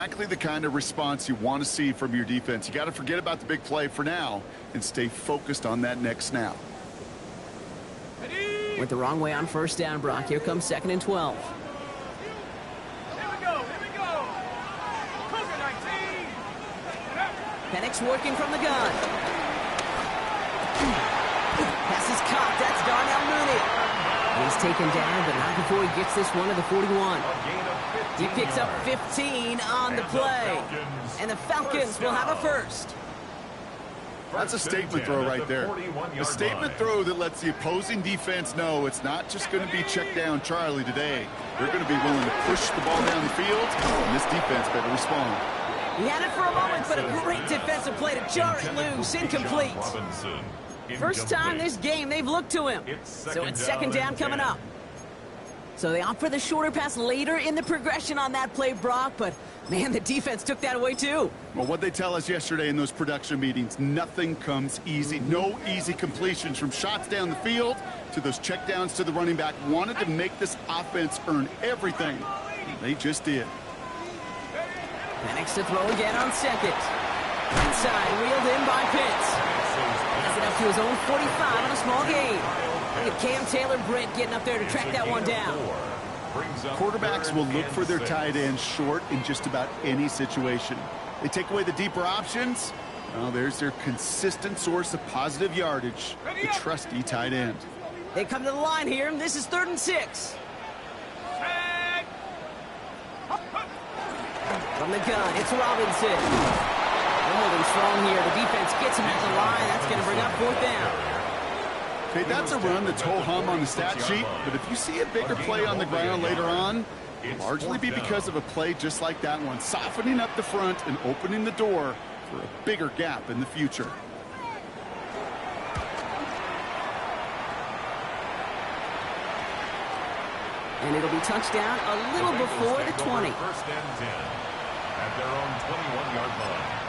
Exactly the kind of response you want to see from your defense. You got to forget about the big play for now and stay focused on that next snap. Went the wrong way on first down, Brock. Here comes 2nd and 12. Here we go. Cougar 19. Penix working from the gun. Pass is caught. That's Darnell Mooney. He's taken down, but not before he gets this one to the 41. He picks up 15 on the play. And the Falcons will have a first. That's a statement throw right there. A statement throw that lets the opposing defense know it's not just going to be check down Charlie today. They're going to be willing to push the ball down the field, and this defense better respond. He had it for a moment, but a great defensive play to jar it loose. Incomplete. First time this game they've looked to him. So it's 2nd down coming up. So they opt for the shorter pass later in the progression on that play, Brock, but man, the defense took that away too. Well, what they tell us yesterday in those production meetings, nothing comes easy. No easy completions from shots down the field to those checkdowns to the running back. Wanted to make this offense earn everything. They just did. Penix to throw again on 2nd. Inside, wheeled in by Pitts. Has it up to his own 45 on a small gain. Look at Cam Taylor-Britt getting up there to track that one down. Quarterbacks will look for their tight end short in just about any situation. They take away the deeper options. Well, there's their consistent source of positive yardage, the trusty tight end. They come to the line here, and this is 3rd and 6. From the gun, it's Robinson. They're holding strong here. The defense gets him at the line. That's going to bring up 4th down. Okay, that's a run that's ho-hum on the stat sheet, but if you see a bigger play on the ground later on, it'll largely be because of a play just like that one, softening up the front and opening the door for a bigger gap in the future. And it'll be touchdown a little before the 20. First and 10 at their own 21-yard line.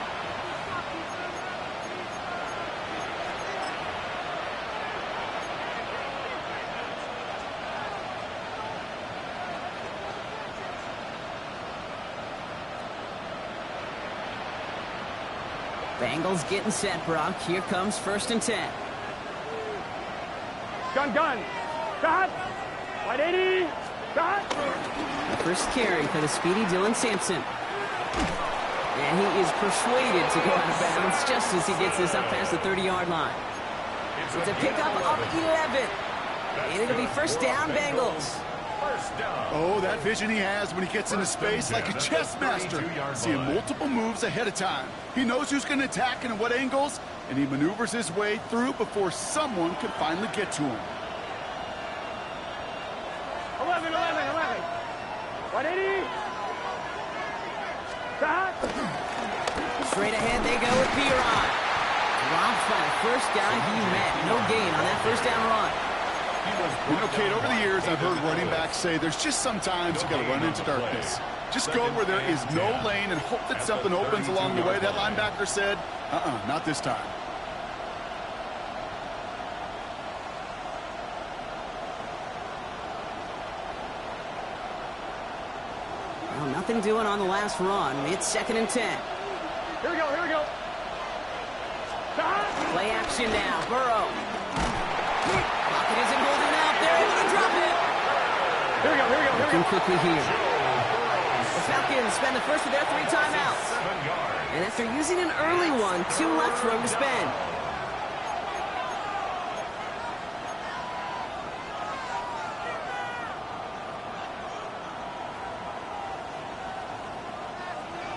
Bengals getting set, Brock. Here comes 1st and 10. Gun. Shot. 180. Shot. The first carry for the speedy Dylan Sampson. And he is persuaded to go out of bounds just as he gets this up past the 30-yard line. It's a pickup of 11. And it'll be 1st down, Bengals. Oh, that vision he has when he gets into space like a chess master. Seeing multiple moves ahead of time. He knows who's going to attack and at what angles, and he maneuvers his way through before someone can finally get to him. 11. 180. Shot. Straight ahead they go with Piron. Dropped by the first guy he met. No gain on that 1st down run. You know, Kate, over the years, I've heard running backs say there's just sometimes you got to run into darkness. Just go where there is no lane and hope that something opens along the way. That linebacker said, not this time. Well, nothing doing on the last run. It's 2nd and 10. Here we go. Shot. Play action now. Burrow. Pocket isn't holding out. They're able to drop it. Here we go. Looking quickly here. The Falcons spend the first of their 3 timeouts. And after using an early one, 2 left for him to spend.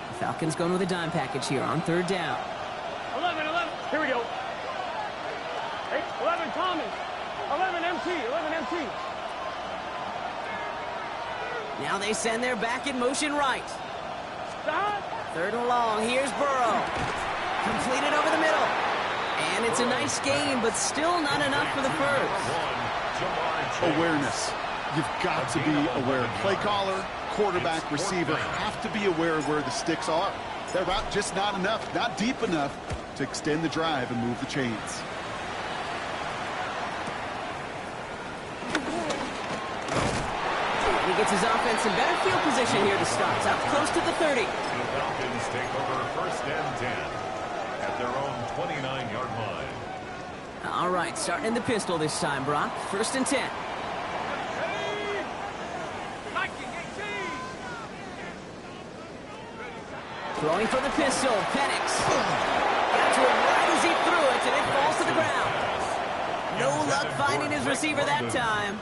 The Falcons going with a dime package here on 3rd down. 11. Here we go. 11 Thomas. 11 MT. Now they send their back in motion right. Shot. 3rd and long. Here's Burrow. Completed over the middle. And it's a nice game, but still not enough for the first. Awareness. You've got to be aware. Play caller, quarterback, receiver have to be aware of where the sticks are. That route just not enough, not deep enough to extend the drive and move the chains. He gets his offense in better field position here to start. Up close to the 30. at their own 29-yard line. All right, starting in the pistol this time, Brock. 1st and 10. Throwing for the pistol, Penix. Got to him right as he threw it, and it falls to the ground. No luck finding his receiver that time.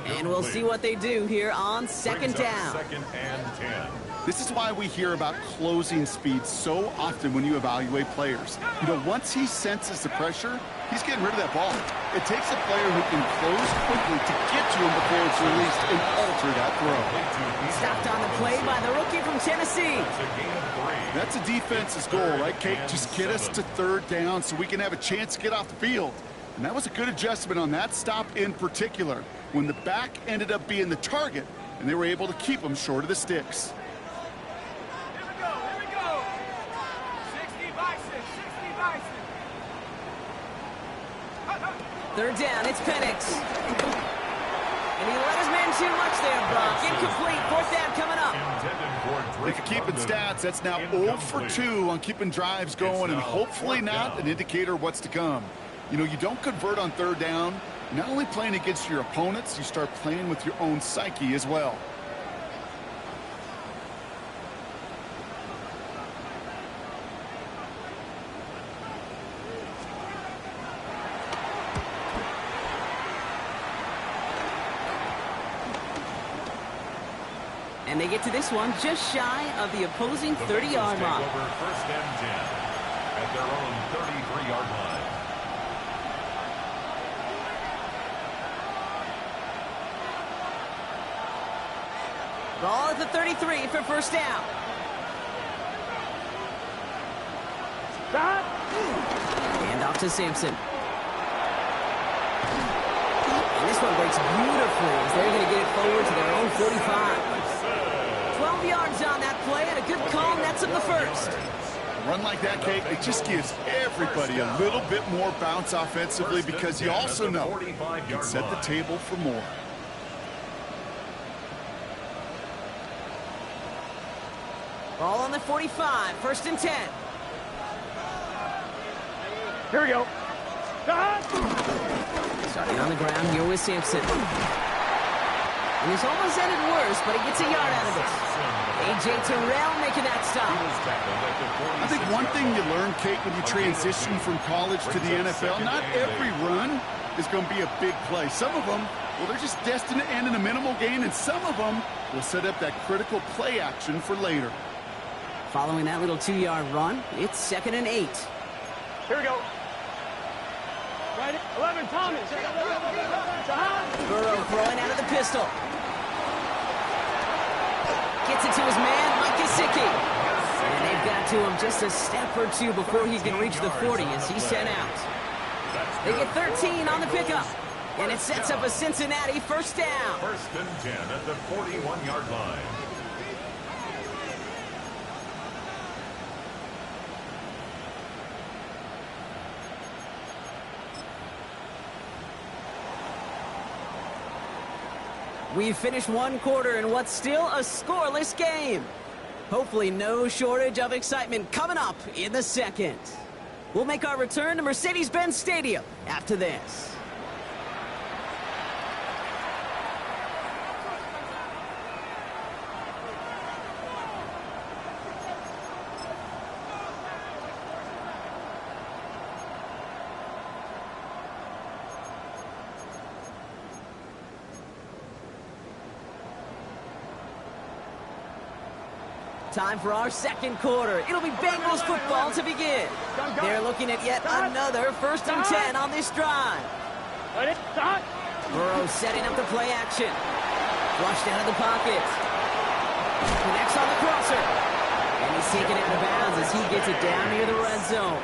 And we'll see what they do here on 2nd down. 2nd and 10. This is why we hear about closing speed so often when you evaluate players. You know, once he senses the pressure, he's getting rid of that ball. It takes a player who can close quickly to get to him before it's released and alter that throw. Stopped on the play by the rookie from Tennessee. That's a defense's goal, right, Kate? Just get us to 3rd down so we can have a chance to get off the field. And that was a good adjustment on that stop in particular, when the back ended up being the target, and they were able to keep him short of the sticks. Here we go. 60 by 6, 60 by 6. 3rd down, it's Penix. And he let his man too much there, Brock. Incomplete, 4th down coming up. If you're keeping stats, that's now 0 for 2 on keeping drives going, and hopefully not an indicator of what's to come. You know, you don't convert on 3rd down. Not only playing against your opponents, you start playing with your own psyche as well. And they get to this one just shy of the opposing 30-yard mark. 1st and 10 at their own 33-yard line. Ball at the 33 for 1st down. Stop. Hand off to Sampson. And this one breaks beautifully as they're going to get it forward to their own 45. 12 yards on that play, and a good call nets him the 1st. A run like that, Kate, it just gives everybody a little bit more bounce offensively because you also know you can set the table for more. Ball on the 45, 1st and 10. Here we go. Stop. Starting on the ground here with Sampson. And he's almost ended worse, but he gets a yard out of it. A.J. Terrell making that stop. I think one thing you learn, Kate, when you transition from college to the NFL, not every run is going to be a big play. Some of them, well, they're just destined to end in a minimal gain, and some of them will set up that critical play action for later. Following that little 2-yard run, it's 2nd and 8. Here we go. Right, 11, Thomas. Burrow throwing out of the pistol. Gets it to his man, Mike Gesicki. And they've got to him just a step or two before he can reach the 40 as he's sent out. They get 13 on the pickup. And it sets up a Cincinnati 1st down. 1st and 10 at the 41-yard line. We've finished one quarter in what's still a scoreless game. Hopefully no shortage of excitement coming up in the 2nd. We'll make our return to Mercedes-Benz Stadium after this. Time for our 2nd quarter. It'll be Bengals football to begin. They're looking at yet another 1st and 10 on this drive. Let it stop. Burrow setting up the play action. Flushed out of the pocket. Connects on the crosser. And he's taken out of bounds as he gets it down near the red zone.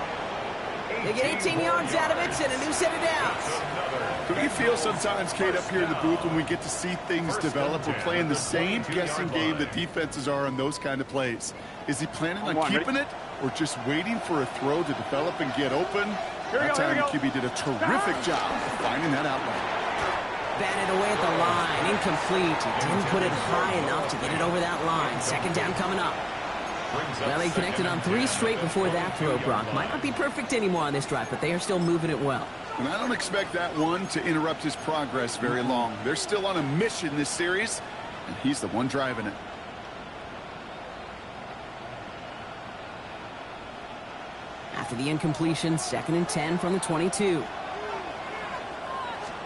They get 18 yards out of it and a new set of downs. Do you feel sometimes, Kate, up here in the booth when we get to see things develop, we're playing the same guessing game that defenses are on those kind of plays? Is he planning on keeping it or just waiting for a throw to develop and get open? That time the QB did a terrific job of finding that outlet. Batted away at the line. Incomplete. He didn't put it high enough to get it over that line. 2nd down coming up. Well, they connected on 3 straight before that throw, Brock. Might not be perfect anymore on this drive, but they are still moving it well. And I don't expect that one to interrupt his progress very long. They're still on a mission this series, and he's the one driving it. After the incompletion, 2nd and 10 from the 22.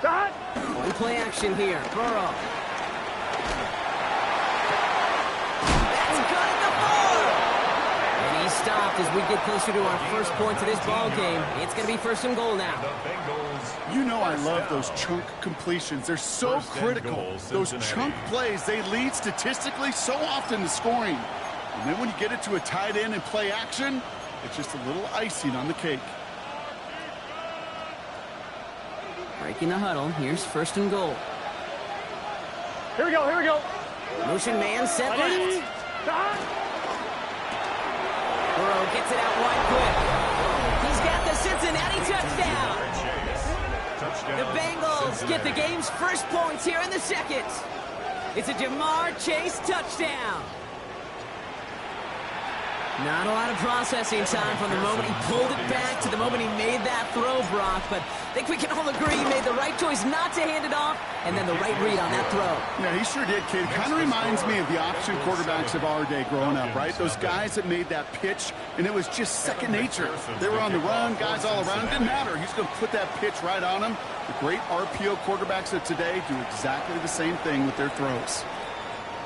One play action here. Burrow. That's good at the 4. And he's stopped as we get closer to our first points of this ball game. It's going to be 1st and goal now. You know I love those chunk completions. They're so critical. Those chunk plays, they lead statistically so often to scoring. And then when you get it to a tight end and play action, it's just a little icing on the cake. Breaking the huddle. Here's 1st and goal. Here we go, here we go. Motion man set left. Burrow gets it out wide quick. He's got the Cincinnati touchdown. The Bengals get the game's first points here in the 2nd. It's a Jamar Chase touchdown. Not a lot of processing time from the moment he pulled it back to the moment he made that throw, Brock. But I think we can all agree he made the right choice not to hand it off, and then the right read on that throw. Yeah, he sure did, kid. Kind of reminds me of the option quarterbacks of our day growing up, right? Those guys that made that pitch, and it was just second nature. They were on the run, guys all around. It didn't matter. He's going to put that pitch right on him. The great RPO quarterbacks of today do exactly the same thing with their throws.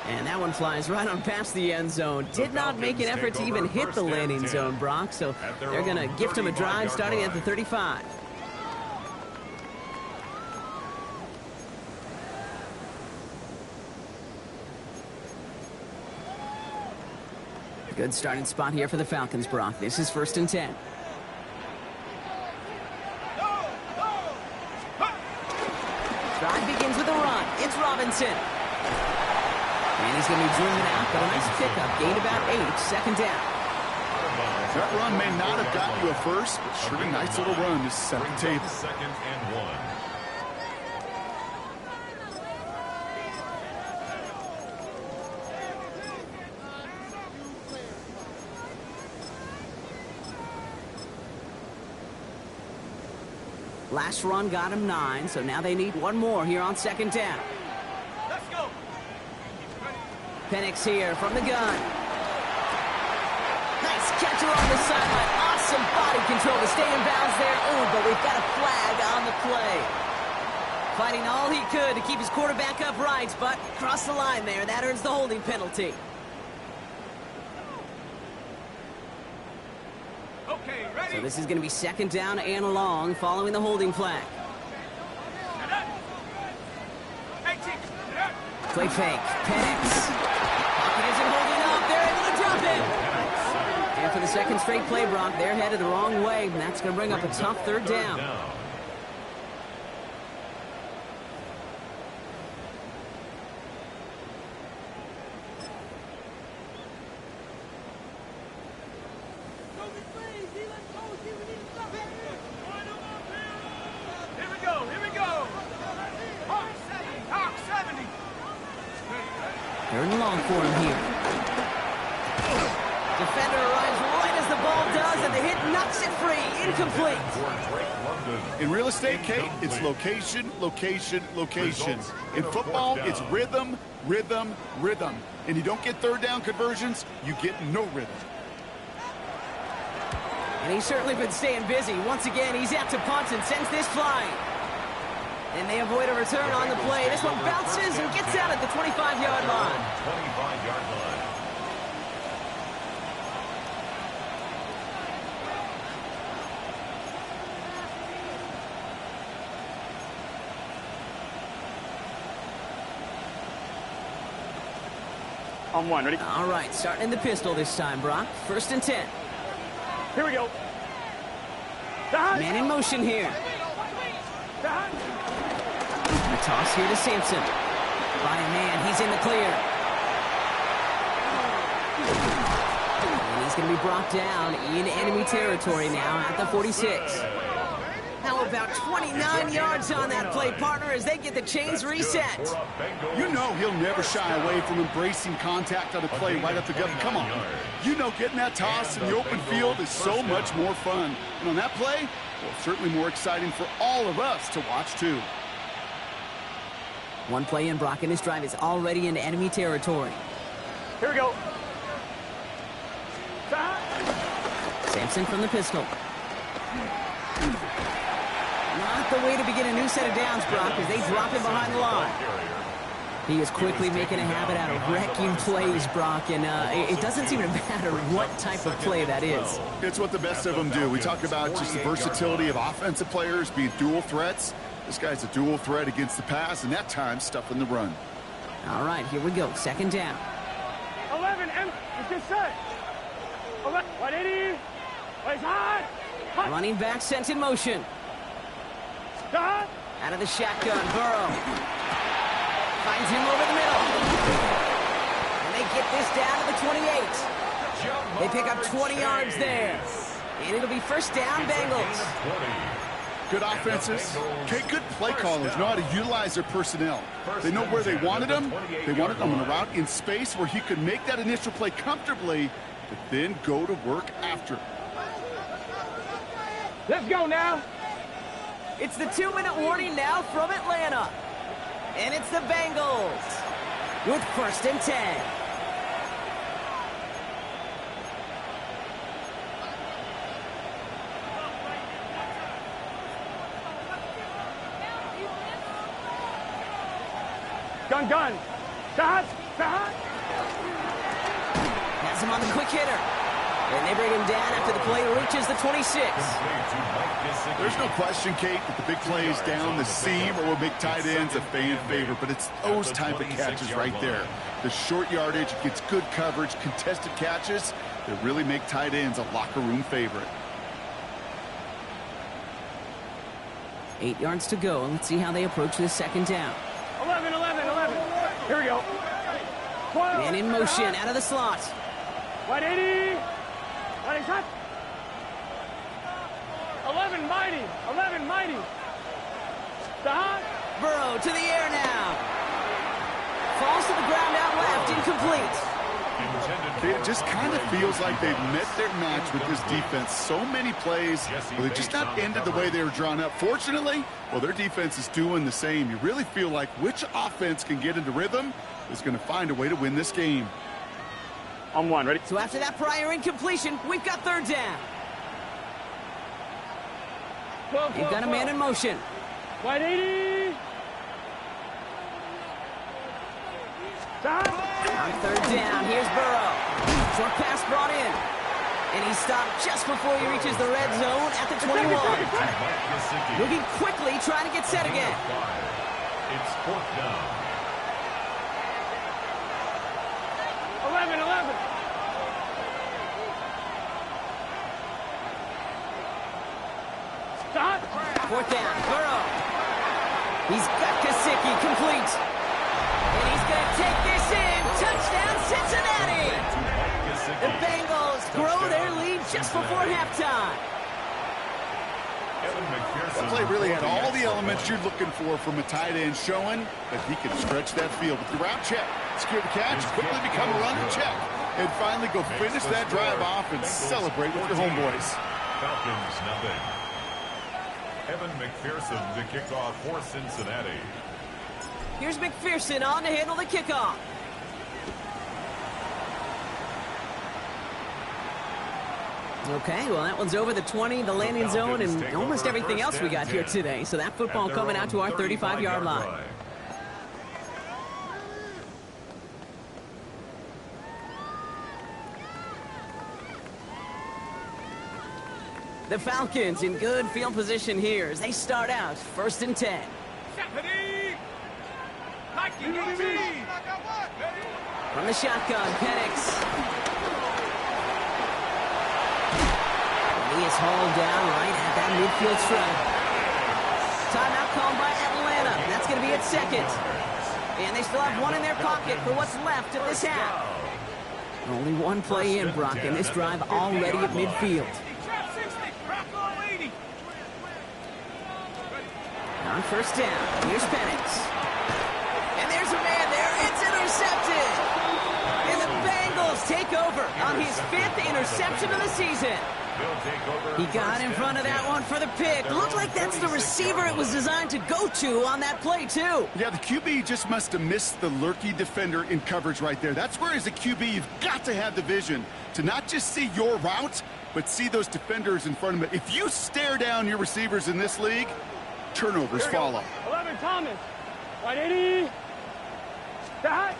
And that one flies right on past the end zone. Did not make an effort to even hit the landing zone, Brock. So they're going to gift him a drive starting at the 35. Good starting spot here for the Falcons, Brock. This is 1st and 10. Drive begins with a run. It's Robinson. And he's going to be driven out, but a nice pickup. Gained about 8, 2nd down. That run may not have gotten you a first, but sure a nice little run to set the table. 2nd and 1. Last run got him 9, so now they need one more here on 2nd down. Let's go. Penix here from the gun. Nice catcher on the sideline. Awesome body control to stay in bounds there. Oh, but we've got a flag on the play. Fighting all he could to keep his quarterback upright, but crossed the line there. That earns the holding penalty. Okay, ready? So this is going to be 2nd down and long following the holding flag. Play fake. Penix. Pocket isn't holding up. They're able to drop it. And for the 2nd straight play, Brock, they're headed the wrong way, and that's going to bring up a tough 3rd down. Third and long for him here. Defender arrives right as the ball does, and the hit knocks it free. Incomplete. In real estate, Kate, it's location, location, location. In football, it's rhythm, rhythm, rhythm. And you don't get 3rd down conversions, you get no rhythm. And he's certainly been staying busy. Once again, he's out to punt and sends this flying. And they avoid a return on the play. This one bounces and gets out at the 25-yard line. 25-yard line. On 1, ready? All right, starting in the pistol this time, Brock. 1st and 10. Here we go. Man in motion here. A toss here to Sampson. By a man, he's in the clear. And he's going to be brought down in enemy territory now at the 46. How about 29 yards on that play, partner, as they get the chains reset? You know he'll never shy away from embracing contact on a play right up the gut. Come on. You know getting that toss in the open field is so much more fun. And on that play, well, certainly more exciting for all of us to watch, too. One play in, Brock, and this drive is already in enemy territory. Here we go. Sampson from the pistol. Not the way to begin a new set of downs, Brock, as they drop him behind the line. He is quickly making a habit out of wrecking plays, Brock, and it doesn't seem to matter what type of play that is. It's what the best of them do. We talk about just the versatility of offensive players being dual threats. This guy's a dual threat against the pass, and that time stuffing the run. All right, here we go. Second down. 11, M, it's just set. 180, plays hard. Running back sent in motion. Stop. Out of the shotgun, Burrow. Finds him over the middle. And they get this down to the 28. They pick up 20 yards there. And it'll be first down, Bengals. Good offenses. Okay, good play callers know how to utilize their personnel. They know where they wanted them. They wanted them on a route in space where he could make that initial play comfortably, but then go to work after. Let's go now. It's the 2-minute warning now from Atlanta. And it's the Bengals with first and 10. Gun. Stop. Has him on the quick hitter. And they bring him down after the play reaches the 26. There's no question, Kate, that the big plays down the seam or will make tight ends a fan favorite, but it's those type of catches right there. The short yardage gets good coverage, contested catches that really make tight ends a locker room favorite. 8 yards to go, and let's see how they approach this second down. 11. Here we go. 12. Man in motion, out of the slot. 180. Running shot. 11 mighty. Stop. Burrow to the air now. Falls to the ground out left, incomplete. It just kind of feels like they've met their match with this defense. So many plays, well, they just not ended the way they were drawn up. Fortunately, well, their defense is doing the same. You really feel like which offense can get into rhythm is going to find a way to win this game. On one, ready? So after that prior incompletion, we've got third down. 12. They've got a man in motion. 180. Stop. On third down, here's Burrow. Short pass brought in. And he stopped just before he reaches the red zone at the 21. Moving quickly, trying to get set again. It's fourth down. 11. Stop. Fourth down, Burrow. He's got Gesicki, complete. And he's going to take this in. Touchdown, Cincinnati. The Bengals grow their lead just before halftime. That play really had all the elements you're looking for from a tight end, showing that he can stretch that field with the route check, secure the catch, quickly become a runner check, and finally go finish that drive off and celebrate with your homeboys. Falcons nothing. Evan McPherson to kick off for Cincinnati. Here's McPherson on to handle the kickoff. Okay, well, that one's over the 20, the landing zone, and almost everything else we got here today. So that football coming out to our 35-yard line. The Falcons in good field position here as they start out first and 10. From the shotgun, Penix. He is hauled down right at that midfield stripe. Timeout called by Atlanta. That's going to be its second. And they still have one in their pocket for what's left of this half. Only one play in, Brock, and this drive already at midfield. On first down, here's Penix. And there's a man there. It's intercepted. And the Bengals take over on his 5th interception of the season. He got in front of that one for the pick. Looked like that's the receiver it was designed to go to on that play, too. Yeah, the QB just must have missed the lurky defender in coverage right there. That's where, as a QB, you've got to have the vision to not just see your route, but see those defenders in front of it. If you stare down your receivers in this league, turnovers follow. 11, Thomas. Right, 80. That.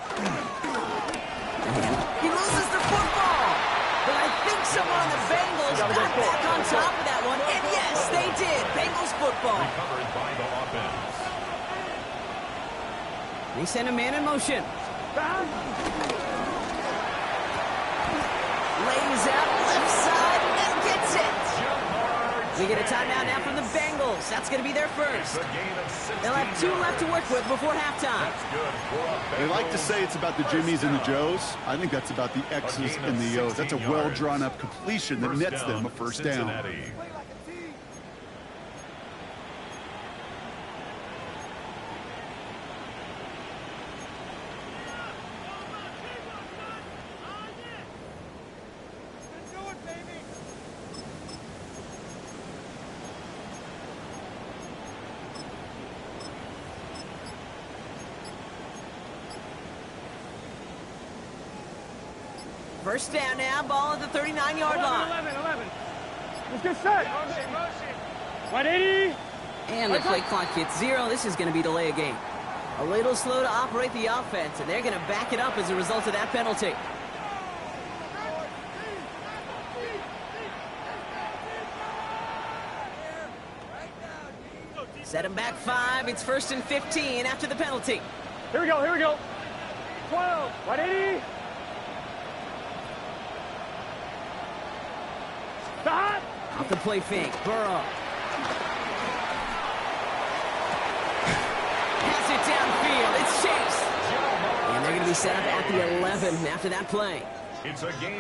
He loses the football. But I think someone on the Bengals got back on top of that one. And yes, they did. Bengals football. Recovered by the offense. They send a man in motion. Lays out left side and gets it. We get a timeout now from the Bengals. That's going to be their first. They'll have 2 left to work with before halftime. They like to say it's about the Jimmies and the Joes. I think that's about the X's and the O's. That's a well-drawn-up completion that nets them a first down. First down now, ball at the 39-yard line. 11. Let's get set. Right, 80. And the play clock hits 0. This is going to be delay a game. A little slow to operate the offense, and they're going to back it up as a result of that penalty. Set him back 5. It's 1st and 15 after the penalty. Here we go. 12. Right, 80. Stop. Off the play fake, Burrow. Has it downfield, it's Chase. And they're going to be set up at the 11 after that play.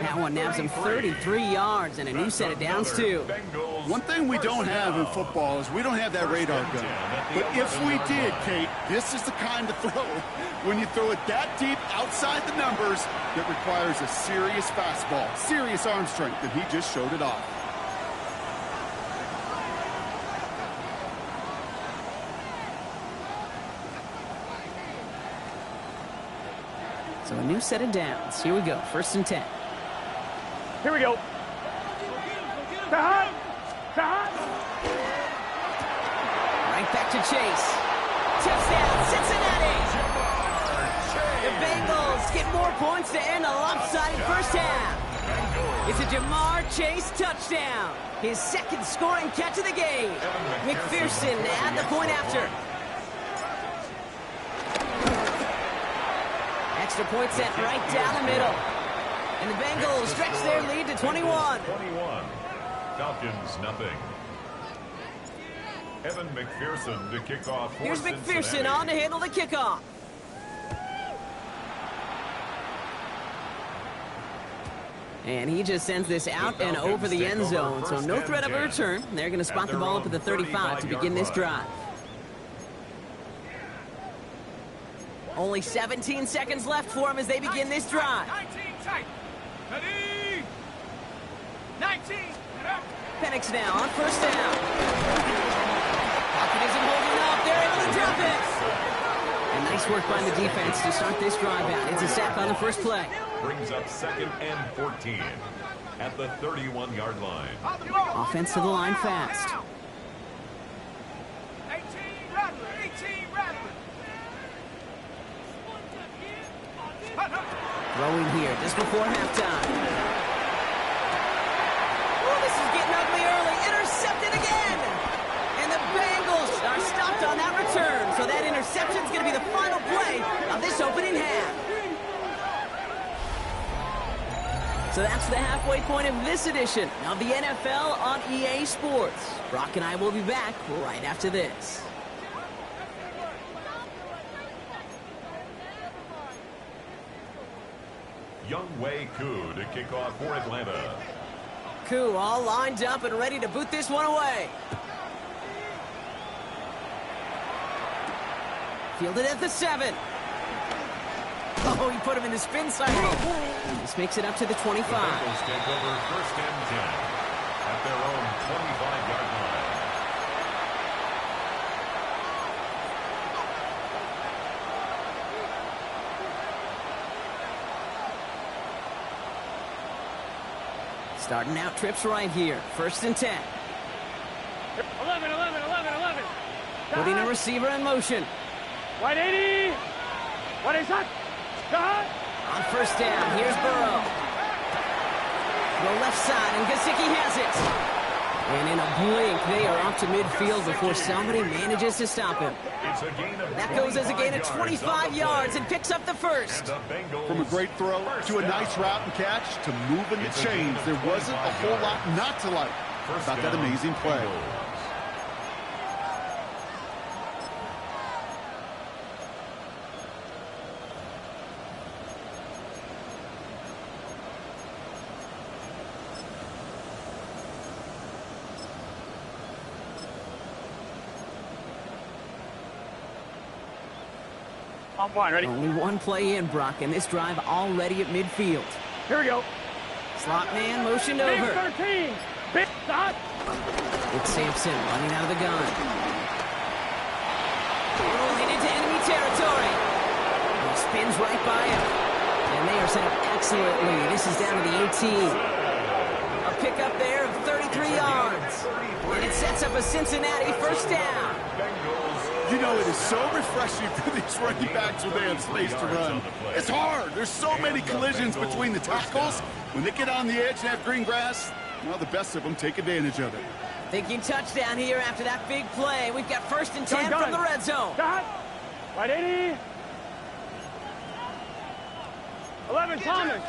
That one nabs him 33 yards and a new set of downs, too. One thing we don't have in football is we don't have that radar gun. But if we did, Kate, this is the kind of throw, when you throw it that deep outside the numbers, that requires a serious fastball, serious arm strength, and he just showed it off. So a new set of downs. Here we go, 1st and 10. Here we go. Right back to Chase. Touchdown, Cincinnati! The Bengals get more points to end a lopsided first half. It's a Jamar Chase touchdown. His 2nd scoring catch of the game. McPherson at the point after. Extra point set right down the middle. And the Bengals stretch their lead to 21. Falcons, nothing. Evan McPherson to kick off. Here's McPherson on to handle the kickoff. And he just sends this out and over the end zone, so no threat of a return. They're going to spot the ball up at the 35 to begin this drive. Only 17 seconds left for him as they begin this drive. 19 tight. Ready. 19. Penix now on first down. Pocket isn't holding up. They're able to drop it. And nice work by the defense to start this drive out. It's a sack on the first play. Brings up 2nd and 14 at the 31-yard line. Offense to the line fast. 18 Rattler. 18 Rattler. Throwing here just before halftime. Oh, this is getting ugly early. Intercepted again. And the Bengals are stopped on that return. So that interception is going to be the final play of this opening half. So that's the halfway point of this edition of the NFL on EA Sports. Brock and I will be back right after this. Younghoe Koo to kick off for Atlanta. Koo all lined up and ready to boot this one away. Fielded at the 7. Oh, he put him in the spin cycle. This makes it up to the 25. The Bengals take over 1st and 10 at their own 25-yard line. Starting out trips right here. 1st and 10. 11. Putting a receiver in motion. Wide 80. What is that? Cut. On 1st down, here's Burrow. The left side, and Gesicki has it. And in a blink, they are off to midfield before somebody manages to stop him. It's a gain of That goes as a gain of 25 yards and picks up the first. From a great throw to a nice route and catch to moving the chains, there wasn't a whole lot not to like about that amazing play. On one, ready? Only one play in, Brock, and this drive already at midfield. Here we go. Slot man motioned Big over. 13. Big dot. It's Sampson running out of the gun. Rolling into enemy territory. He spins right by him. And they are set up excellently. This is down to the 18. A pickup there of 33 yards. And it sets up a Cincinnati 1st down. You know, it is so refreshing for these running backs when they have space to run. It's hard. There's so many collisions between the tackles. When they get on the edge and have green grass, well, the best of them take advantage of it. Thinking touchdown here after that big play. We've got 1st and 10 from the red zone. Dot. Wide 80. 11 Thomas.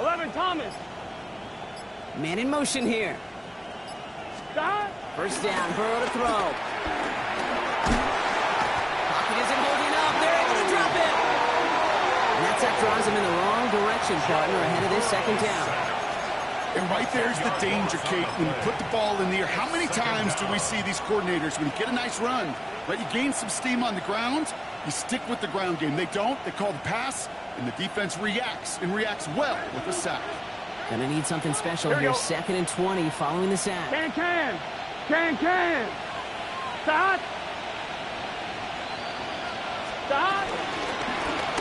11 Thomas. Man in motion here. Dot. 1st down, Burrow to throw. Pocket isn't holding up. They're able to drop it. And that drives him in the wrong direction, partner, ahead of this 2nd down. And right there's the danger, Kate. When you put the ball in the air, how many times do we see these coordinators, when you get a nice run, right, you gain some steam on the ground, you stick with the ground game. They don't. They call the pass, and the defense reacts, and reacts well with a sack. Gonna need something special here. 2nd and 20 following the sack. Can. Stop.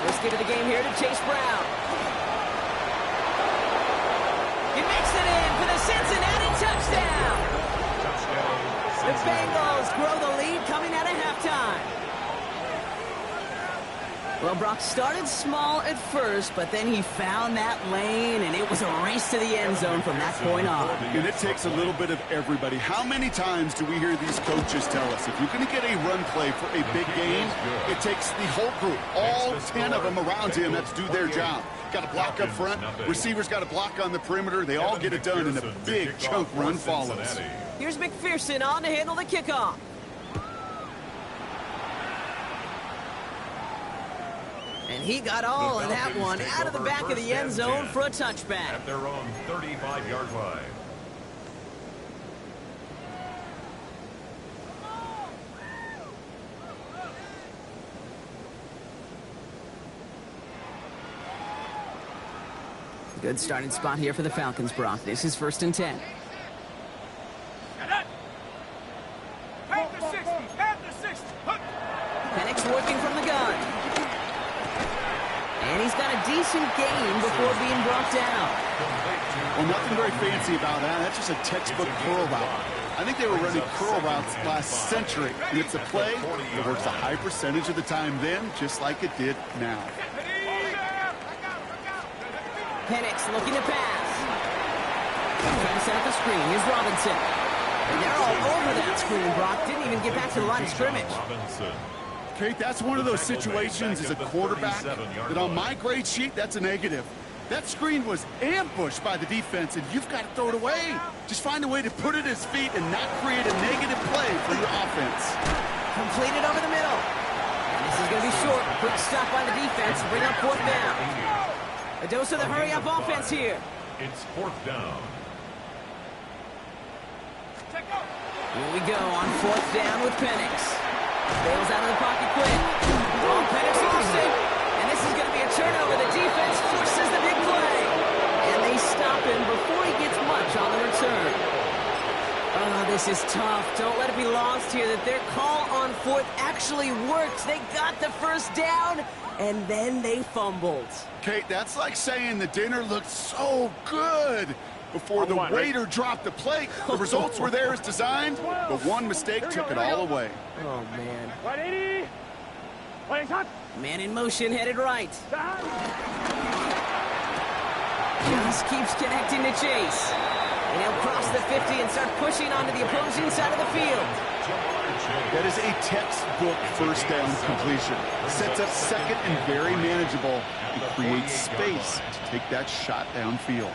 Let's get to the game here to Chase Brown. He makes it in for the Cincinnati touchdown. The Bengals grow the lead coming out of halftime. Well, Brock started small at first, but then he found that lane, and it was a race to the end zone from that point on. And it takes a little bit of everybody. How many times do we hear these coaches tell us, if you're going to get a run play for a big game, it takes the whole group, all 10 of them around him, that to do their job. Got to block up front. Receivers got to block on the perimeter. They all get it done, and a big chunk run follows. Here's McPherson on to handle the kickoff. And he got all of that one out of the back of the end zone for a touchback. At their own 35-yard line. Good starting spot here for the Falcons, Brock. This is 1st and 10. Penix working from the gun. And he's got a decent gain before being brought down. Well, nothing very fancy about that. That's just a textbook curl route. I think they were running curl routes last century. And it's a play that works a high percentage of the time then, just like it did now. Penix looking to pass. Trying to set up a screen. Here's Robinson. And they're all over that screen, Brock. Didn't even get back to the line of scrimmage. Kate, that's one of those situations as a quarterback that on my grade sheet, that's a negative. That screen was ambushed by the defense, and you've got to throw it away. Just find a way to put it at his feet and not create a negative play for your offense. Completed over the middle. And this is going to be short. Quick stop by the defense. Bring up 4th down. A dose of the hurry-up offense here. It's 4th down. Here we go on 4th down with Penix. Bails out of the pocket quick. Oh, Penix lost it. And this is going to be a turnover. The defense forces the big play. And they stop him before he gets much on the return. Oh, this is tough. Don't let it be lost here that their call on 4th actually worked. They got the first down, and then they fumbled. Kate, that's like saying the dinner looked so good before the waiter dropped the plate. The results were there as designed, but one mistake took it all away. Oh, man. 180. 180. Man in motion, headed right. Just keeps connecting to Chase. And he'll cross the 50 and start pushing onto the opposing side of the field. That is a textbook first down completion. Sets up second and very manageable and creates space to take that shot downfield.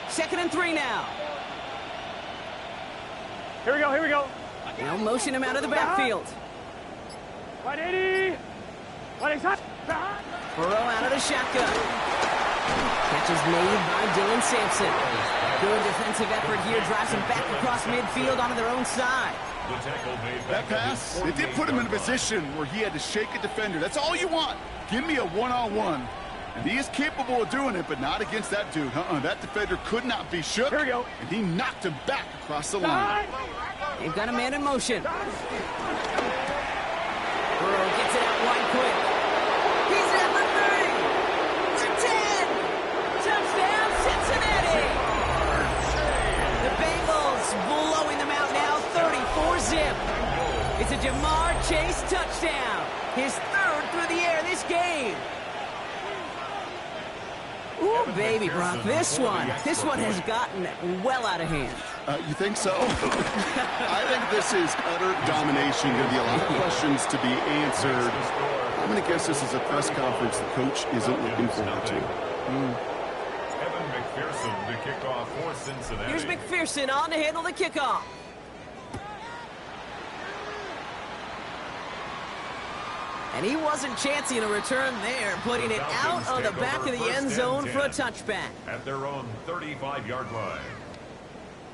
Second and 3 now. Here we go, here we go. They'll motion him out of the backfield. 180. 180. Burrow out of the shotgun. Catch is made by Dylan Sampson. Good defensive effort here. Drives him back across midfield onto their own side. That pass, it did put him in a position where he had to shake a defender. That's all you want. Give me a one-on-one. And he is capable of doing it, but not against that dude. That defender could not be shook. Here we go. And he knocked him back across the line. They've got a man in motion. Burrow gets it out wide quick. He's at the 30. To 10. Touchdown, Cincinnati. The Bengals blowing them out now, 34-zip. It's a Jamar Chase touchdown. His 3rd through the air this game. Ooh, baby, Brock, this one has gotten well out of hand. You think so? I think this is utter domination. Going to be a lot of questions to be answered. I'm going to guess this is a press conference the coach isn't looking forward to. Evan McPherson to kick off for Cincinnati. Here's McPherson on to handle the kickoff. And he wasn't chancing a return there, putting it out on the back of the end zone for a touchback. At their own 35-yard line.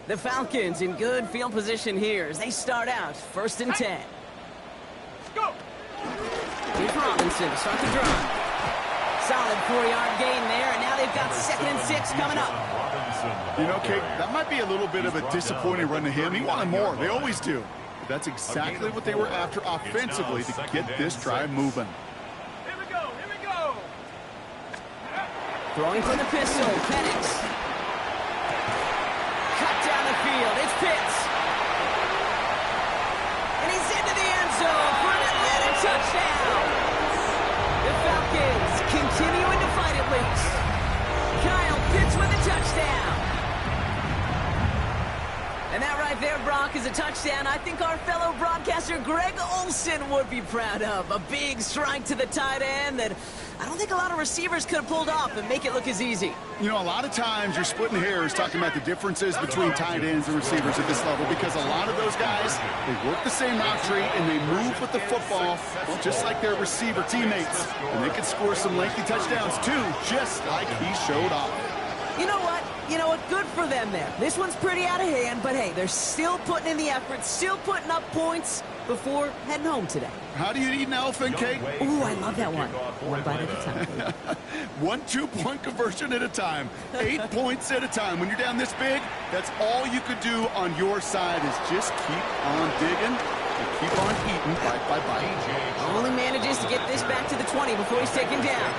The Falcons in good field position here as they start out 1st and 10. Go. Here's Robinson to start the drive. Solid 4-yard gain there, and now they've got 2nd and 6 coming up. You know, Kate, that might be a little bit of a disappointing run to him. He wanted more. They always do. But that's exactly what they were after offensively to get this drive moving. Here we go, here we go. Throwing from the pistol, Penix. Cut down the field, it's Pitts. And he's into the end zone for an Atlanta touchdown. The Falcons continuing to fight it loose. Kyle Pitts with a touchdown. And that right there, Brock, is a touchdown I think our fellow broadcaster Greg Olsen would be proud of. A big strike to the tight end that I don't think a lot of receivers could have pulled off and make it look as easy. You know, a lot of times you're splitting hairs talking about the differences between tight ends and receivers at this level because a lot of those guys, they work the same route tree and they move with the football, well, just like their receiver teammates. And they can score some lengthy touchdowns too, just like he showed off. You know what? Good for them there. This one's pretty out of hand, but hey, they're still putting in the effort, still putting up points before heading home today. How do you eat an elephant cake? Ooh, I love that one. One bite at a time. 1 2-point conversion at a time. 8 points at a time. When you're down this big, that's all you could do on your side is just keep on digging and keep on eating bite by bite. Only manages to get this back to the 20 before he's taken down.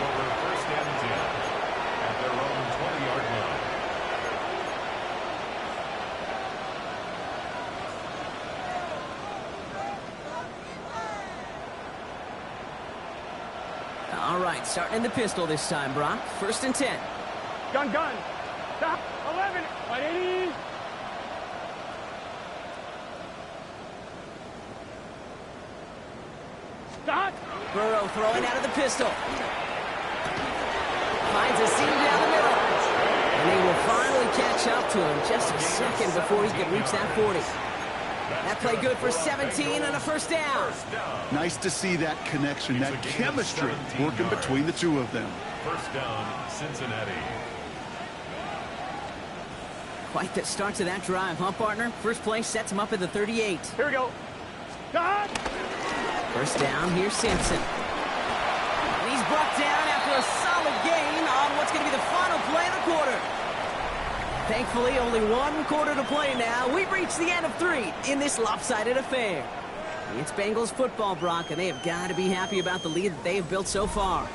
First and 10 at their own 20-yard line. All right, starting in the pistol this time, Brock. 1st and 10. Gun. Stop. 11. 180. Stop. Burrow throwing out of the pistol. Finds a seam down the middle. And they will finally catch up to him just a second before he can reach that 40. That play good for 17 and a first down. Nice to see that connection, that chemistry working between the two of them. First down, Cincinnati. Quite the start to that drive, huh, partner? First play sets him up at the 38. Here we go. God. First down, here's Simpson. And he's brought down after a solid gain on what's going to be the final play of the quarter. Thankfully, only one quarter to play now. We've reached the end of 3 in this lopsided affair. It's Bengals football, Brock, and they have got to be happy about the lead that they have built so far.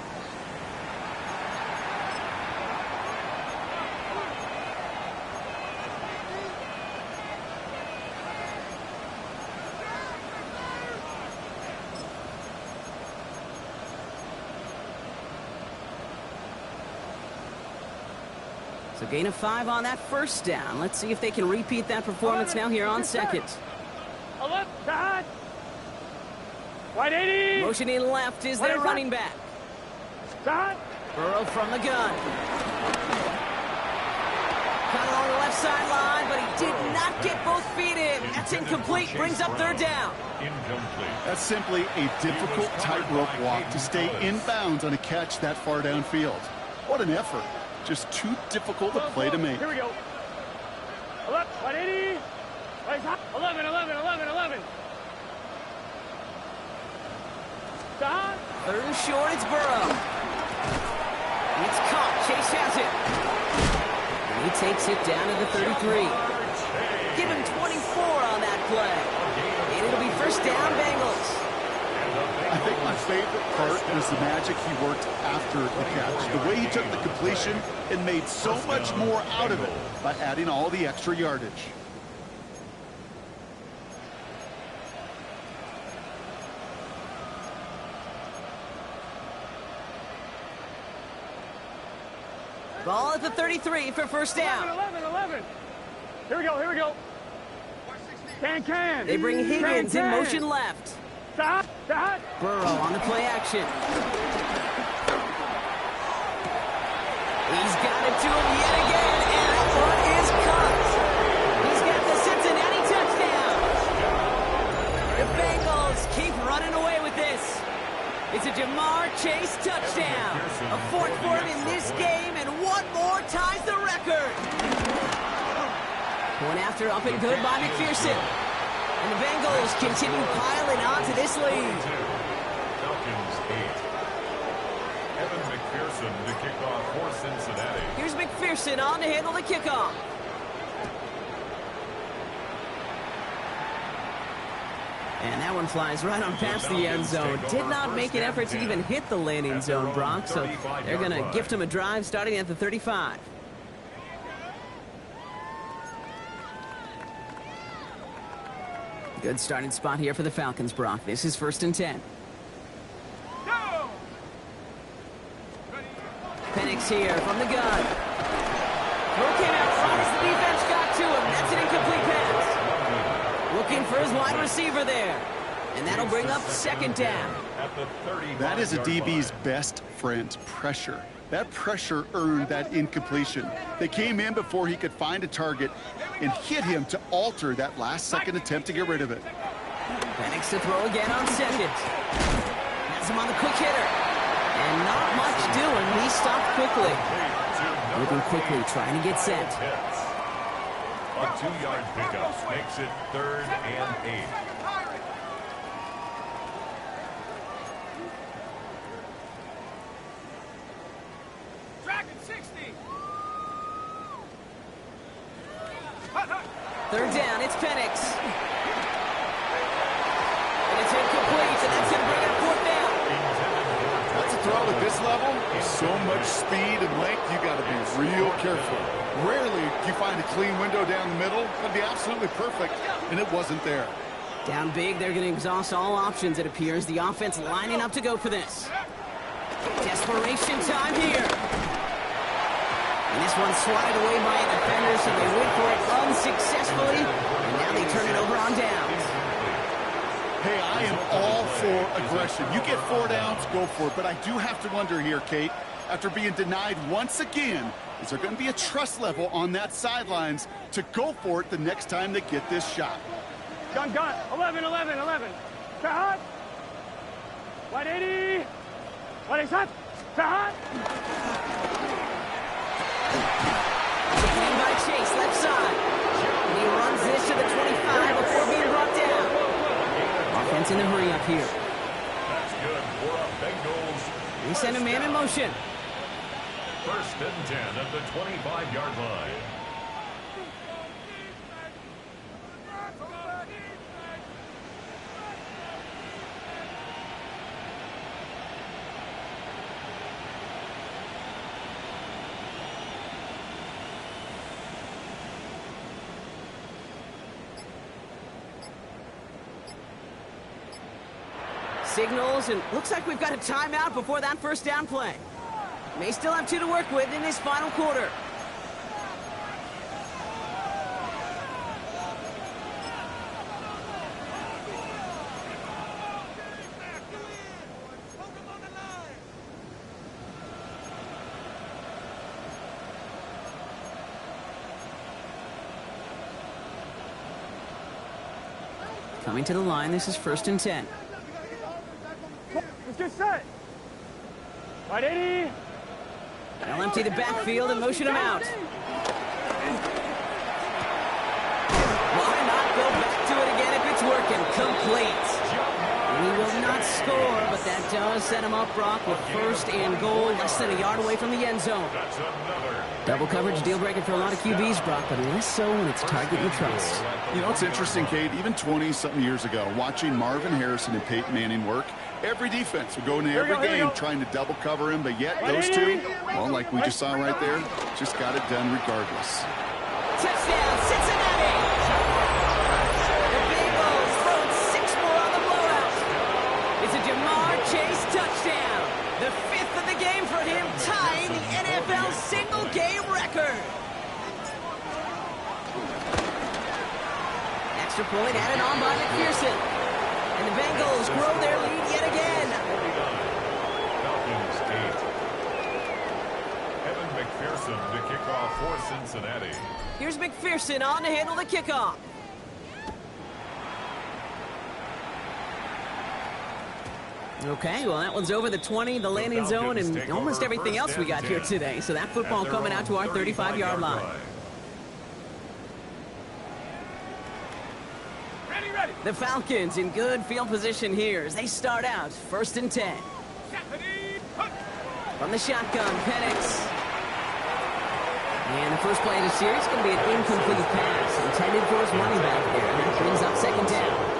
So gain of 5 on that first down. Let's see if they can repeat that performance now here on second. Left side. Wide 80. Motion in left is their running back. Side. Burrow from the gun. Caught along the left sideline, but he did not get both feet in. That's incomplete. Brings up third down. Incomplete. That's simply a difficult tightrope walk to stay in bounds on a catch that far downfield. What an effort. Just too difficult a play to make. Here we go. Left, 180. Right side. 11, 11, 11, 11. Side. Third and short, it's Burrow. It's caught. Chase has it. And he takes it down to the 33. Give him 24 on that play. And it'll be first down, Bengals. I think my favorite part was the magic he worked after the catch. The way he took the completion and made so much more out of it by adding all the extra yardage. Ball at the 33 for first down. 11, 11. Here we go, here we go. Can. They bring Higgins in motion left. Stop. Burrow on the play action. He's got it to him yet again, and that one is caught. He's got the Cincinnati touchdown. The Bengals keep running away with this. It's a Jamar Chase touchdown. A fourth for him in this game, and one more ties the record. One after up and good by McPherson. And the Bengals continue piling on to this lead. Falcons 8. Evan McPherson to kick off for Cincinnati. Here's McPherson on to handle the kickoff. And that one flies right on past the end zone. Did not make an effort to even hit the landing zone, Brock. So they're going to gift him a drive starting at the 35. Good starting spot here for the Falcons, Brock. This is 1st and 10. Go! Penix here from the gun. Throw came out right as the defense got to him. That's an incomplete pass. Looking for his wide receiver there. And that'll bring up second down. That is a DB's best friend, pressure. That pressure earned that incompletion. They came in before he could find a target and hit him to alter that last-second attempt to get rid of it. Penix to throw again on second. Has him on the quick hitter. And not much doing. He stopped quickly. Moving quickly, trying to get set. A 2-yard pickup makes it 3rd and 8. Third down, it's Penix. And it's incomplete, and that's going to bring it 4th down. That's a throw at this level. So much speed and length, you got to be real careful. Rarely do you find a clean window down the middle. That'd be absolutely perfect, and it wasn't there. Down big, they're going to exhaust all options, it appears. The offense lining up to go for this. Desperation time here. And this one's swatted away by a defender, so they went for it unsuccessfully. And now they turn it over on downs. Hey, I am all for aggression. You get 4 downs, go for it. But I do have to wonder here, Kate, after being denied once again, is there going to be a trust level on that sidelines to go for it the next time they get this shot? Gun. 11. Hot. 180. 180. Hot. Taken by Chase, left side. And he runs this to the 25 before being brought down. Offense in the hurry up here. That's good for a Bengals. They send a man in motion. 1st and 10 at the 25-yard line. Signals, and looks like we've got a timeout before that first down play. May still have 2 to work with in this final quarter. Coming to the line, this is 1st and 10. Let's get set. 180. They'll empty the backfield and motion him out. Why not go back to it again if it's working? Complete. And he will not score, but that does set him up, Brock, with 1st and goal, less than a yard away from the end zone. That's another. Double coverage deal breaker for a lot of QBs, Brock, but less so when it's a target you trust. You know, it's interesting, Kate, even 20-something years ago, watching Marvin Harrison and Peyton Manning work, every defense would go into every game trying to double cover him, but yet those two, well, like we just saw right there, just got it done regardless. Touchdown, Cincinnati! The Bengals throwing 6 more on the blowout. It's a Jamar Chase touchdown. The 5th of the game for him, tying the NFL single-game record. Extra point added on by McPherson. And the Bengals grow their lead yet again. Falcons 8. Evan McPherson to kick off for Cincinnati. Here's McPherson on to handle the kickoff. Okay, well, that one's over the 20, the landing zone, and almost everything else we got here today. So that football coming out to our 35-yard line. Ready. The Falcons in good field position here as they start out 1st and 10. From the shotgun, Penix. And the first play of the series is going to be an incomplete pass intended for his running back there. And that brings up 2nd down.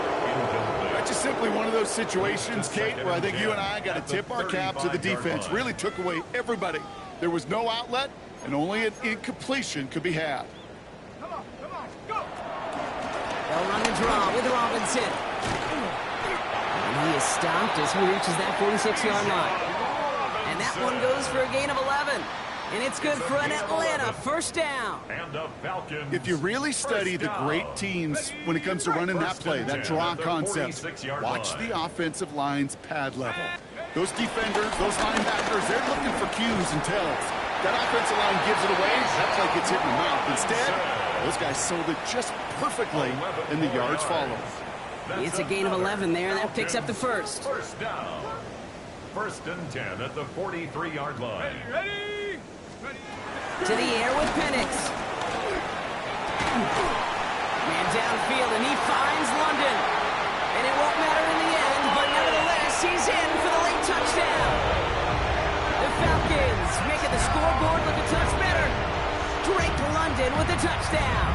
That's just simply one of those situations, Kate, where I think you and I got to tip our cap to the defense. Really took away everybody. There was no outlet, and only an incompletion could be had. Come on, go. They'll run and draw with Robinson. And he is stopped as he reaches that 46-yard line. And that one goes for a gain of 11. And it's good for an Atlanta 1st down. And the Falcons. If you really study the great teams when it comes to running that play, that draw concept, watch the offensive line's pad level. Those defenders, those linebackers, they're looking for cues and tells. That offensive line gives it away, that play gets hit in the mouth. Instead, those guys sold it just perfectly, and the yards follow. It's a gain of 11 there, and that picks up the 1st. 1st down. 1st and 10 at the 43-yard line. Ready. To the air with Penix. Man downfield, and he finds London. And it won't matter in the end, but nevertheless, he's in for the late touchdown. The Falcons making the scoreboard look a touch better. Drake London with the touchdown.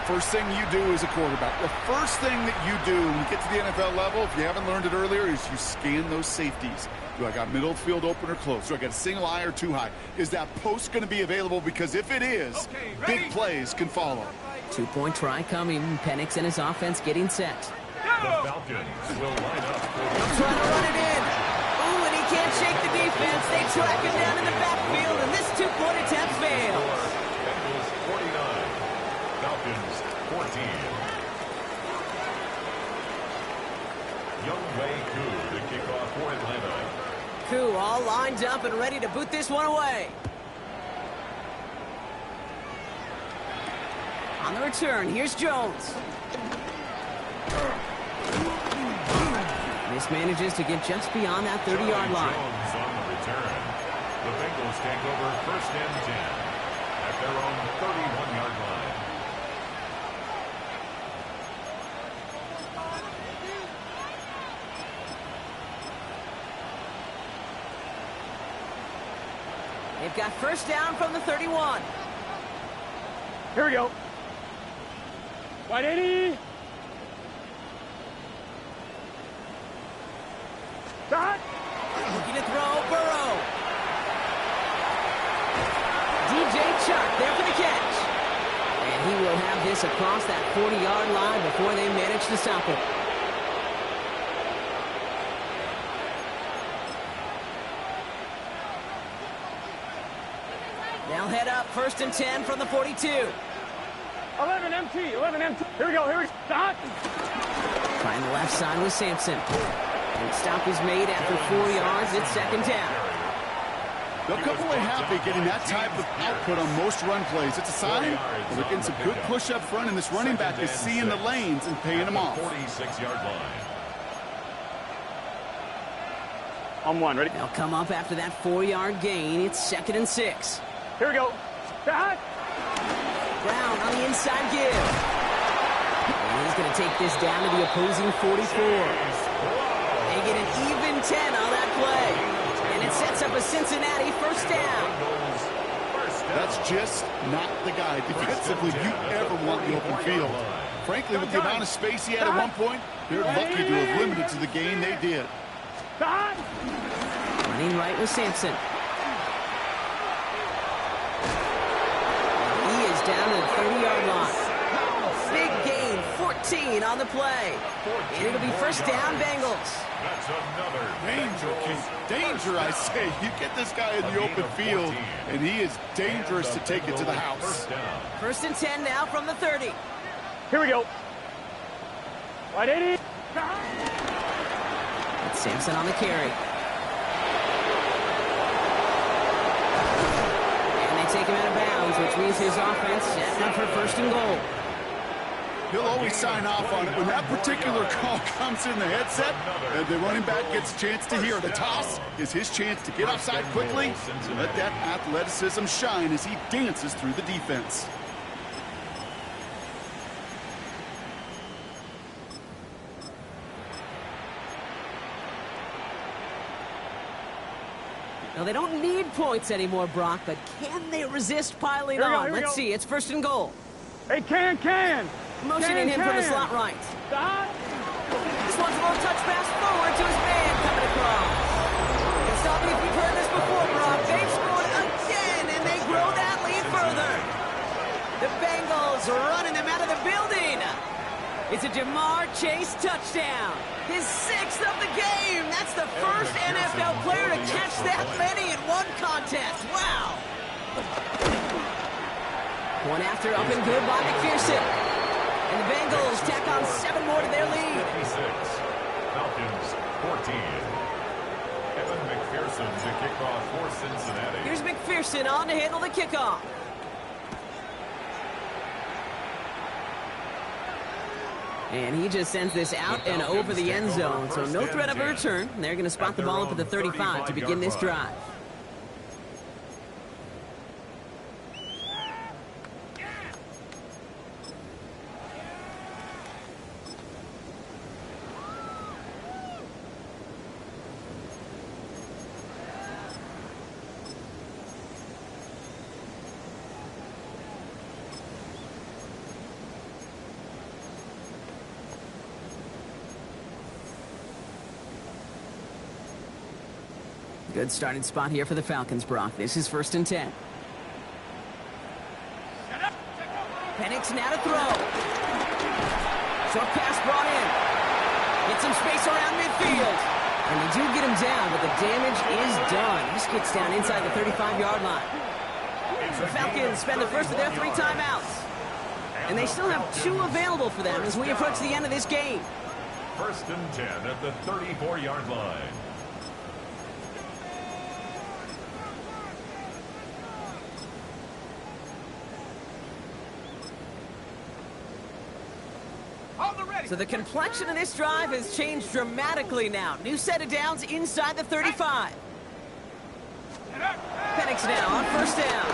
First thing you do as a quarterback, the first thing that you do when you get to the NFL level, if you haven't learned it earlier, is you scan those safeties. Do I got middle field open or close? Do I got a single eye or too high? Is that post going to be available? Because if it is, big plays can follow. 2-point try coming. Penix and his offense getting set. The Falcons will line up. Trying to run it in. Ooh, and he can't shake the defense. They track him down in the backfield, and this 2-point attempt fails. Bengals 49. Falcons 14. Younghoe Koo to kick off for Atlanta. Koo all lined up and ready to boot this one away. On On the return, here's Jones. Mismanages to get just beyond that 30-yard line. Jones on the return. The Bengals take over 1st and 10 at their own 31-yard line. They've got 1st down from the 31. Here we go. Wide 80. Shot. Looking to throw, Burrow. DJ Chuck there for the catch. And he will have this across that 40-yard line before they manage to stop it. They'll head up 1st and 10 from the 42. 11 MT. 11 MT. Here we go. Here we go. Shot. Trying the left side with Sampson. And the stop is made after 4 yards. It's 2nd down. They'll come away happy getting that type of output on most run plays. It's a sign that they're getting some good push up front, and this running back is seeing the lanes and paying them off. 46-yard line. On one. Ready? They'll come up after that 4-yard gain. It's 2nd and 6. Here we go. Shot. Brown on the inside give. And he's going to take this down to the opposing 44. They get an even 10 on that play. And it sets up a Cincinnati 1st down. That's just not the guy defensively you ever want the open field. Frankly, with the amount of space he had at one point, they're lucky to have limited to the game they did. Shot. Running right with Sampson. He is down to the 30-yard line. Big gain, 14 on the play. And it'll be 1st down, Bengals. That's another Danger, Keith. Danger, I say. You get this guy in the open field, and he is dangerous to take it to the house. 1st and 10 now from the 30. Here we go. Wide 80. It's Sampson on the carry. And they take him out of bounds, which means his offense set up for 1st and goal. He'll always sign off on it. When that particular call comes in the headset, and the running back gets a chance to hear the toss is his chance to get offside quickly and let that athleticism shine as he dances through the defense. Now, they don't need points anymore, Brock, but can they resist piling Here we go, on? here we Let's go. see. It's 1st and goal. Hey, can. Motioning him for the slot right. Shot. This one's a little touch pass forward to his man coming across. And stop me if you've heard this before, Brock. They've scored again, and they grow that lead further. The Bengals are running them out of the building. It's a Jamar Chase touchdown. His 6th of the game. That's the first NFL player to catch that many in one contest. Wow. One after up and good by McPherson. And the Bengals tack on 7 more to their lead. 56. Falcons 14. Evan McPherson to kick off for Cincinnati. Here's McPherson on to handle the kickoff. And he just sends this out and over the end zone, so no threat of a return. They're going to spot the ball up at the 35 to begin this drive. Good starting spot here for the Falcons, Brock. This is 1st and 10. Penix now to throw. Short pass brought in. Get some space around midfield. And they do get him down, but the damage is done. This gets down inside the 35-yard line. The Falcons spend the first of their 3 timeouts. And they still have 2 available for them as we approach the end of this game. 1st and 10 at the 34-yard line. So the complexion of this drive has changed dramatically now. New set of downs inside the 35. Penix now on first down.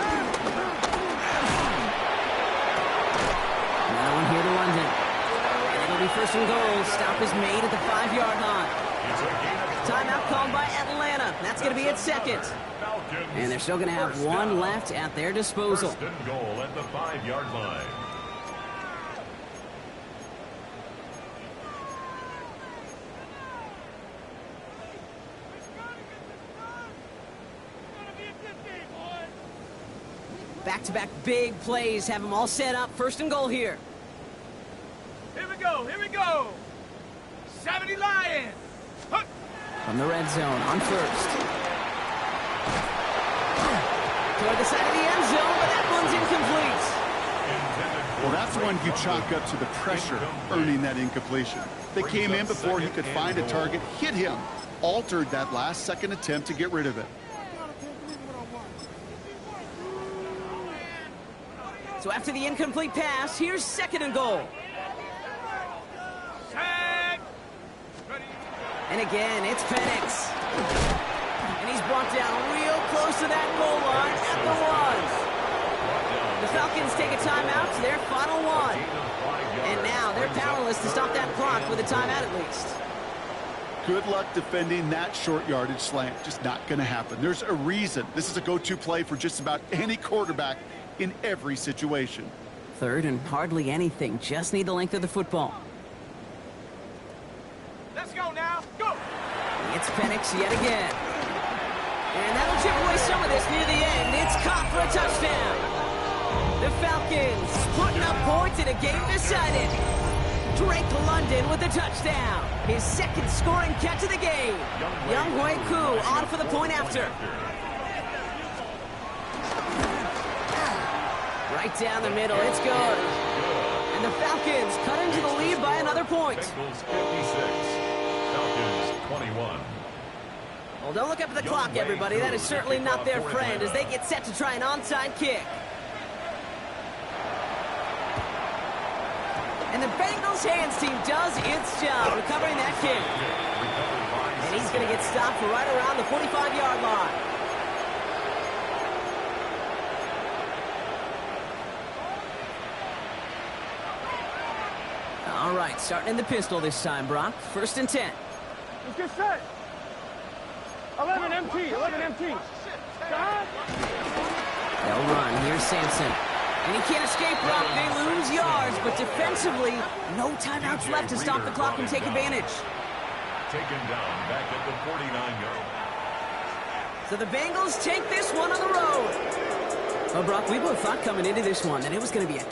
Another one here to London. And it'll be first and goal. Stop is made at the 5-yard line. Timeout called by Atlanta. That's going to be its second. And they're still going to have one left at their disposal. First and goal at the 5-yard line. Back-to-back big plays have them all set up. First and goal here. Here we go, here we go. 70 Lions. Huh. From the red zone on first. Toward the side of the end zone, but that one's incomplete. Well, that's one you chalk up to the pressure earning that incompletion. They came in before he could find a target, hit him, altered that last-second attempt to get rid of it. So after the incomplete pass, here's second and goal. Set. Ready. And again, it's Penix. And he's brought down real close to that goal line at the 1. The Falcons take a timeout to their final 1. And now they're powerless to stop that clock with a timeout at least. Good luck defending that short yardage slant. Just not going to happen. There's a reason this is a go-to play for just about any quarterback in every situation. Third and hardly anything. Just need the length of the football. Let's go now. Go. It's Penix yet again. And that'll chip away some of this near the end. It's caught for a touchdown. The Falcons putting up points in a game decided. Drake London with a touchdown. His second scoring catch of the game. Younghoe Koo on for the point after. Right down the middle, it's good. And the Falcons cut into the lead by another point. Bengals 56, Falcons 21. Well, don't look up at the clock, everybody. That is certainly not their friend as they get set to try an onside kick. And the Bengals hands team does its job recovering that kick. And he's going to get stopped for right around the 45-yard line. All right, starting in the pistol this time, Brock. First and 10. Let's get set. 11 MT, 11 MT. They'll run. Here's Sampson. And he can't escape, Brock. They lose yards, but defensively, no timeouts left to stop the clock and take advantage. Taken down back at the 49-yard. So the Bengals take this one on the road. Well, Brock, we both thought coming into this one that it was going to be a